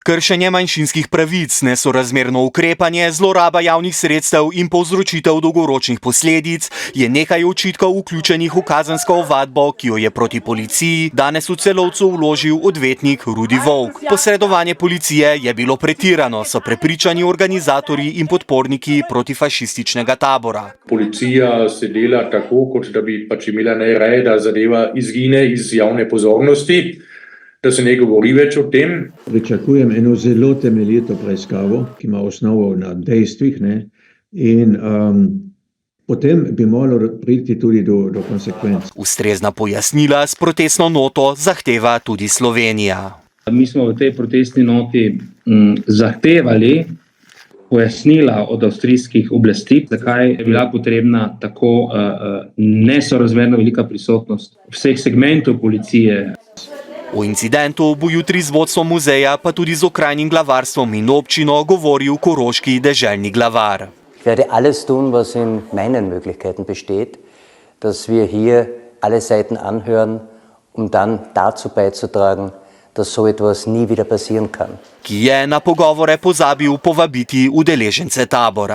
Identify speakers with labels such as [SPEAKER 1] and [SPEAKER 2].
[SPEAKER 1] Kršenje manjšinskih pravic, nesorazmerno ukrepanje, zloraba javnih sredstev in povzročitev dolgoročnih posledic je nekaj očitkov vključenih v kazensko ovadbo, ki jo je proti policiji danes v Celovcu vložil odvetnik Rudi Volk. Posredovanje policije je bilo pretirano, so prepričani organizatorji in podporniki protifašističnega tabora.
[SPEAKER 2] Policija se dela tako, kot da bi pač imela najraje, da zadeva izgine iz javne pozornosti, da se ne govori več o tem.
[SPEAKER 3] Pričakujem eno zelo temeljito preiskavo, ki ima osnovo na dejstvih, in potem bi moralo priti tudi do konsekvenc.
[SPEAKER 1] Ustrezna pojasnila s protestno noto zahteva tudi Slovenija.
[SPEAKER 4] Mi smo v tej protestni noti zahtevali pojasnila od avstrijskih oblasti, zakaj je bila potrebna tako nesorazmerno velika prisotnost vseh segmentov policije.
[SPEAKER 1] O incidentu bo jutri z vodstvom muzeja, pa tudi z okrajnim glavarstvom in občino govoril koroški deželni glavar.
[SPEAKER 5] Ich werde alles tun, was in meinen Möglichkeiten besteht, dass wir hier alle Seiten anhören, dann dazu beizutragen, dass so etwas nie wieder passieren kann.
[SPEAKER 1] Ki je na pogovore pozabil povabiti udeležence tabora.